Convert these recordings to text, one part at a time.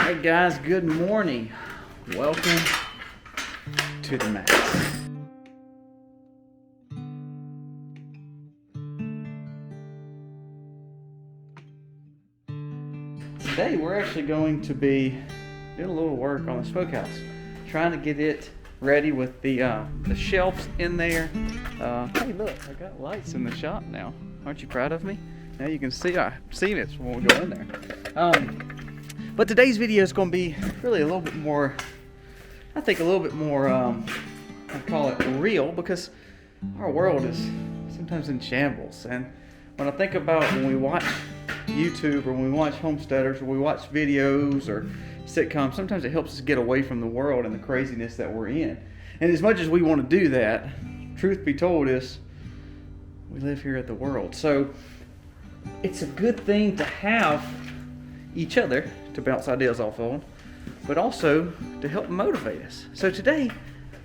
Alright guys, good morning. Welcome to the max. Today we're actually going to be doing a little work on the smokehouse. Trying to get it ready with the shelves in there. Hey look, I got lights in the shop now. Aren't you proud of me? Now you can see I've seen it when we go in there. But today's video is going to be really a little bit more, I think a little bit more, I'd call it real, because our world is sometimes in shambles. And when I think about when we watch YouTube or when we watch homesteaders or we watch videos or sitcoms, sometimes it helps us get away from the world and the craziness that we're in. And as much as we want to do that, truth be told is we live here at the world. So it's a good thing to have each other to bounce ideas off of, but also to help motivate us. So today,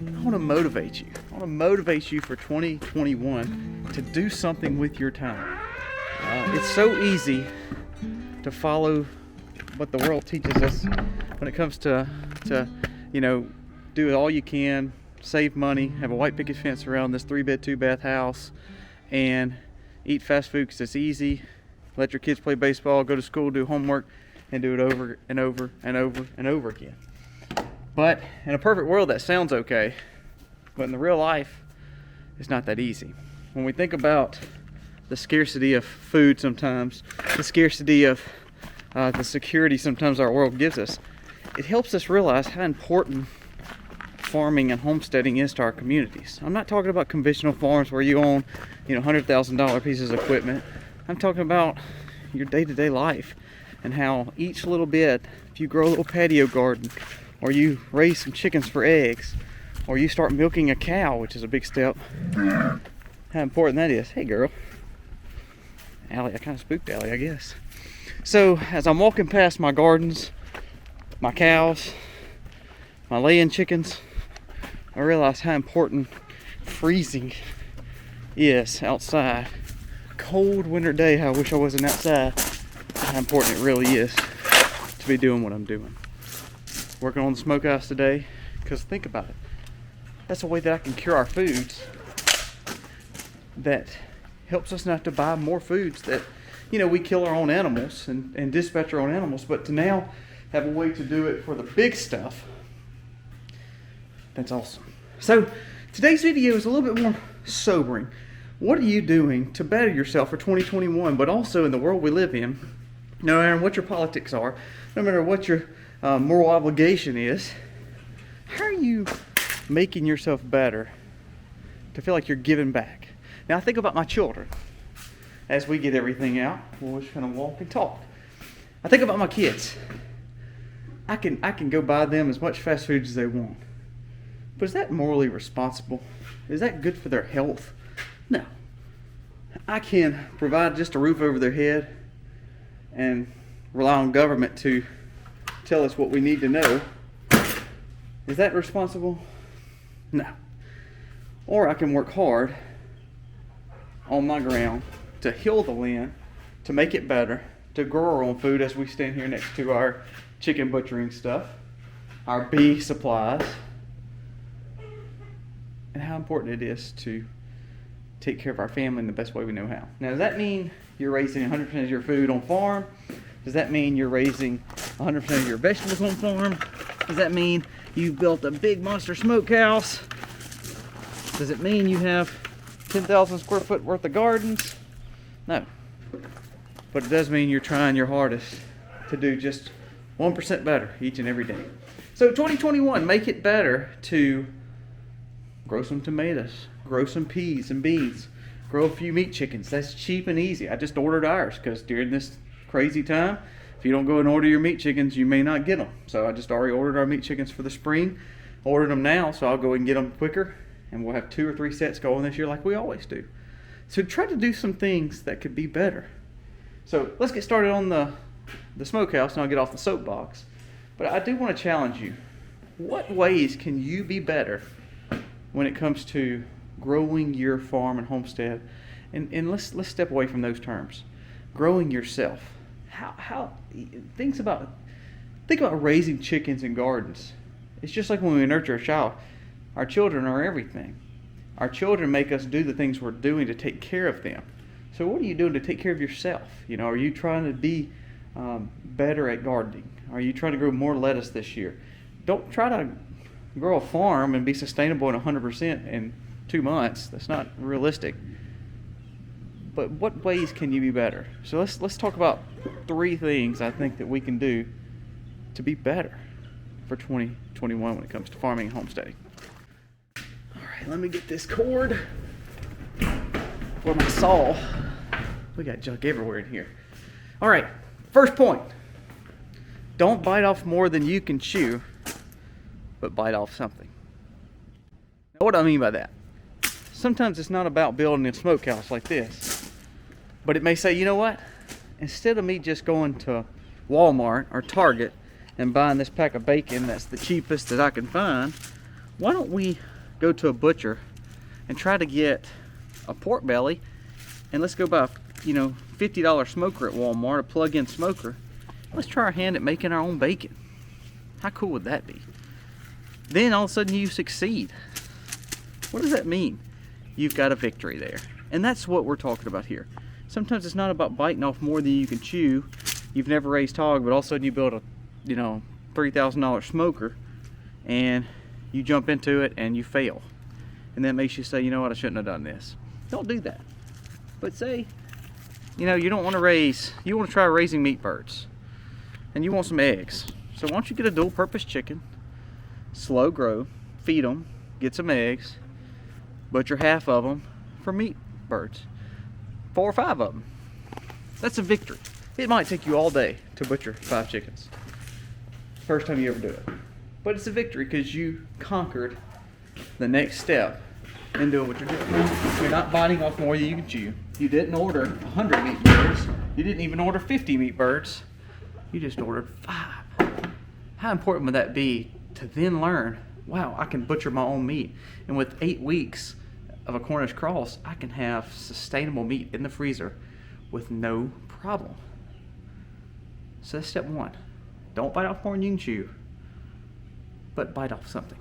I want to motivate you. I want to motivate you for 2021 to do something with your time. It's so easy to follow what the world teaches us when it comes to do it all you can, save money, have a white picket fence around this 3-bed, 2-bath house, and eat fast food because it's easy. Let your kids play baseball, go to school, do homework, and do it over and over and over and over again. But in a perfect world, that sounds okay. But in the real life, it's not that easy. When we think about the scarcity of food sometimes, the scarcity of the security sometimes our world gives us, it helps us realize how important farming and homesteading is to our communities. I'm not talking about conventional farms where you own, $100,000 pieces of equipment. I'm talking about your day-to-day life and how each little bit, if you grow a little patio garden, or you raise some chickens for eggs, or you start milking a cow, which is a big step, how important that is. Hey girl. Allie, I kind of spooked Allie, I guess. So as I'm walking past my gardens, my cows, my laying chickens, I realize how important freezing is outside. Cold winter day, I wish I wasn't outside. How important it really is to be doing what I'm doing. Working on the smokehouse today, because think about it. That's a way that I can cure our foods that helps us not to buy more foods that, we kill our own animals and dispatch our own animals, but to now have a way to do it for the big stuff. That's awesome. So today's video is a little bit more sobering. What are you doing to better yourself for 2021, but also in the world we live in? No matter what your politics are, no matter what your moral obligation is, how are you making yourself better to feel like you're giving back? Now I think about my children. As we get everything out, we'll just kind of walk and talk. I think about my kids. I can go buy them as much fast food as they want. But is that morally responsible? Is that good for their health? No. I can provide just a roof over their head and rely on government to tell us what we need to know. Is that responsible? No. Or I can work hard on my ground to heal the land, to make it better, to grow our own food as we stand here next to our chicken butchering stuff, our bee supplies, and how important it is to take care of our family in the best way we know how. Now, does that mean you're raising 100% of your food on farm? Does that mean you're raising 100% of your vegetables on farm? Does that mean you built a big monster smokehouse? Does it mean you have 10,000 square foot worth of gardens? No. But it does mean you're trying your hardest to do just 1% better each and every day. So 2021, make it better to grow some tomatoes, grow some peas and beans, grow a few meat chickens. That's cheap and easy. I just ordered ours because during this crazy time, if you don't go and order your meat chickens, you may not get them. So I just already ordered our meat chickens for the spring. Ordered them now, so I'll go and get them quicker, and we'll have 2 or 3 sets going this year like we always do. So try to do some things that could be better. So let's get started on the smokehouse, and I'll get off the soapbox. But I do want to challenge you. What ways can you be better when it comes to growing your farm and homestead? And let's step away from those terms. Growing yourself. How things about Think about raising chickens in gardens. It's just like when we nurture a child. Our children are everything. Our children make us do the things we're doing to take care of them. So what are you doing to take care of yourself? You know, are you trying to be better at gardening? Are you trying to grow more lettuce this year? Don't try to grow a farm and be sustainable in 100% in 2 months. That's not realistic. But what ways can you be better? So let's talk about 3 things I think that we can do to be better for 2021 when it comes to farming and homesteading. All right, let me get this cord for my saw. We got junk everywhere in here. All right, first point. Don't bite off more than you can chew, but bite off something. Now, what do I mean by that? Sometimes it's not about building a smokehouse like this, but it may say, you know what? Instead of me just going to Walmart or Target and buying this pack of bacon that's the cheapest that I can find, why don't we go to a butcher and try to get a pork belly, and let's go buy, you know, $50 smoker at Walmart, a plug-in smoker. Let's try our hand at making our own bacon. How cool would that be? Then all of a sudden you succeed. What does that mean? You've got a victory there. And that's what we're talking about here. Sometimes it's not about biting off more than you can chew. You've never raised hog, but all of a sudden you build a, you know, $3,000 smoker and you jump into it and you fail. And that makes you say, you know what, I shouldn't have done this. Don't do that. But say, you know, you don't want to raise, you want to try raising meat birds and you want some eggs. So why don't you get a dual purpose chicken, slow grow, feed them, get some eggs, butcher half of them for meat birds, 4 or 5 of them. That's a victory. It might take you all day to butcher 5 chickens. First time you ever do it. But it's a victory because you conquered the next step in doing what you're doing. You're not biting off more than you can chew. You didn't order 100 meat birds. You didn't even order 50 meat birds. You just ordered 5. How important would that be to then learn, wow, I can butcher my own meat. And with 8 weeks of a Cornish cross, I can have sustainable meat in the freezer with no problem. So that's step 1. Don't bite off more than you can chew, but bite off something.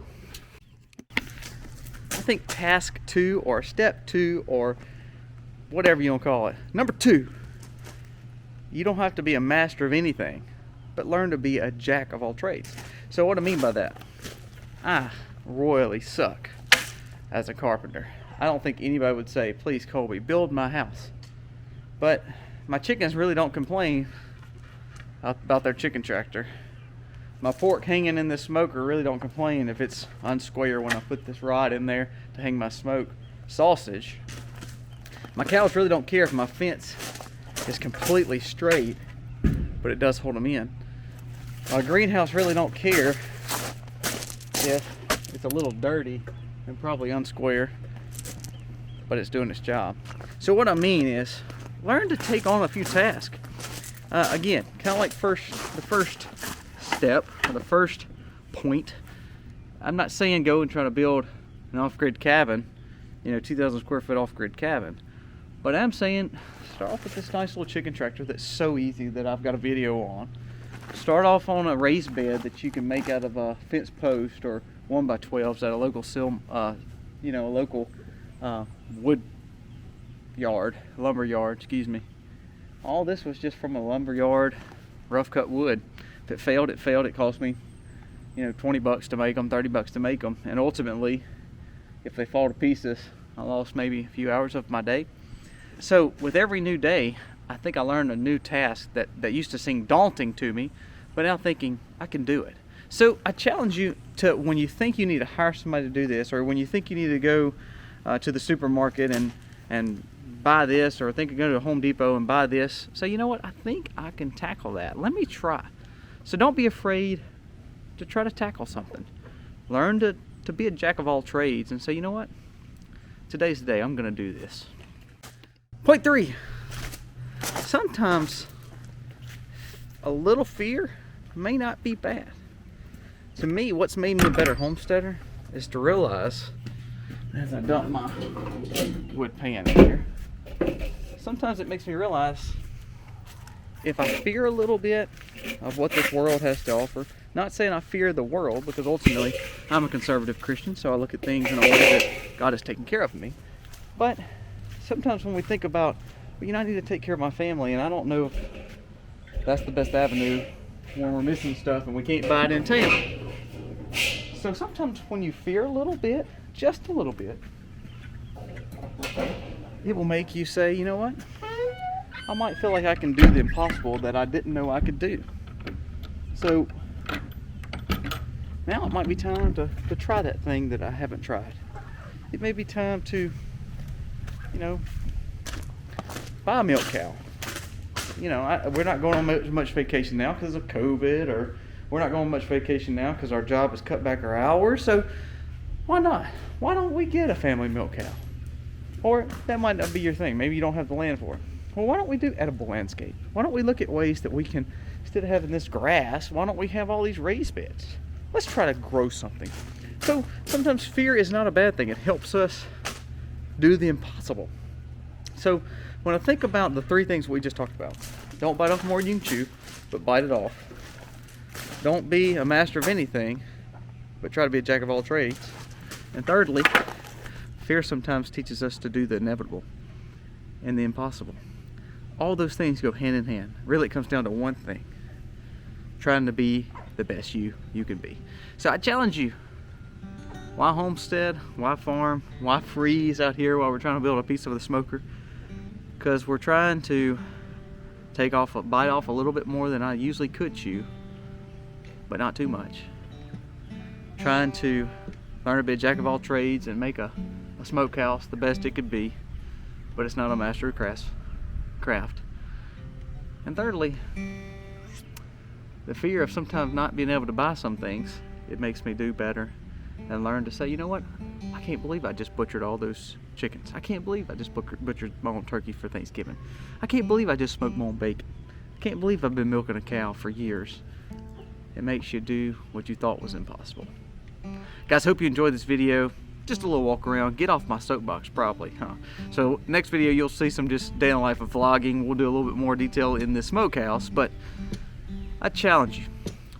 I think task 2 or step 2 or whatever you want to call it. Number 2, you don't have to be a master of anything, but learn to be a jack of all trades. So what I mean by that, I royally suck as a carpenter. I don't think anybody would say, please Colby, build my house. But my chickens really don't complain about their chicken tractor. My pork hanging in this smoker really don't complain if it's unsquare when I put this rod in there to hang my smoked sausage. My cows really don't care if my fence is completely straight, but it does hold them in. My greenhouse really don't care if it's a little dirty and probably unsquare, but it's doing its job. So what I mean is, learn to take on a few tasks. Again, kind of like the first step, or the first point. I'm not saying go and try to build an off-grid cabin, you know, 2,000 square foot off-grid cabin. But I'm saying start off with this nice little chicken tractor that's so easy that I've got a video on. Start off on a raised bed that you can make out of a fence post or 1x12s at a local wood yard, lumber yard, excuse me. All this was just from a lumber yard, rough cut wood. If it failed, it failed. It cost me, you know, $20 to make them, $30 to make them, and ultimately, if they fall to pieces, I lost maybe a few hours of my day. So with every new day, I think I learned a new task that used to seem daunting to me, but now thinking I can do it. So I challenge you to, when you think you need to hire somebody to do this, or when you think you need to go to the supermarket and buy this, or think you go to Home Depot and buy this, say, you know what, I think I can tackle that. Let me try. So don't be afraid to try to tackle something. Learn to be a jack of all trades and say, you know what, today's the day, I'm gonna do this. Point 3, sometimes a little fear may not be bad. To me, what's made me a better homesteader is to realize, as I dump my wood pan in here, sometimes it makes me realize if I fear a little bit of what this world has to offer, not saying I fear the world, because ultimately I'm a conservative Christian, so I look at things in a way that God has taken care of me. But sometimes when we think about, well, you know, I need to take care of my family, and I don't know if that's the best avenue when we're missing stuff and we can't buy it in town. So sometimes when you fear a little bit, just a little bit, it will make you say, you know what? I might feel like I can do the impossible that I didn't know I could do. So now it might be time to try that thing that I haven't tried. It may be time to, you know, buy a milk cow. You know, we're not going on much vacation now because of COVID, or we're not going on much vacation now because our job has cut back our hours. So why not? Why don't we get a family milk cow? Or that might not be your thing. Maybe you don't have the land for it. Well, why don't we do edible landscape? Why don't we look at ways that we can, instead of having this grass, why don't we have all these raised beds? Let's try to grow something. So sometimes fear is not a bad thing. It helps us do the impossible. So when I think about the 3 things we just talked about, don't bite off more than you can chew, but bite it off. Don't be a master of anything, but try to be a jack of all trades. And thirdly, fear sometimes teaches us to do the inevitable and the impossible. All those things go hand in hand. Really, it comes down to one thing: trying to be the best you can be. So I challenge you. Why homestead? Why farm? Why freeze out here while we're trying to build a piece of the smoker? Because we're trying to bite off a little bit more than I usually could chew, but not too much. Trying to learn to be a jack of all trades and make a smokehouse the best it could be, but it's not a master of craft. And thirdly, the fear of sometimes not being able to buy some things, it makes me do better and learn to say, you know what, I can't believe I just butchered all those chickens. I can't believe I just butchered my own turkey for Thanksgiving. I can't believe I just smoked my own bacon. I can't believe I've been milking a cow for years. It makes you do what you thought was impossible. Guys, hope you enjoyed this video. Just a little walk around, get off my soapbox probably, huh? So next video you'll see some just day in the life of vlogging. We'll do a little bit more detail in this smokehouse, but I challenge you,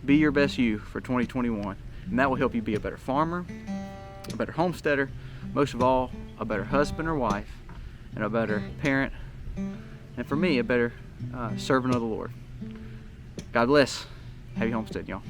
be your best you for 2021, and that will help you be a better farmer, a better homesteader, most of all, a better husband or wife, and a better parent, and for me, a better servant of the Lord. God bless. Happy homesteading, y'all.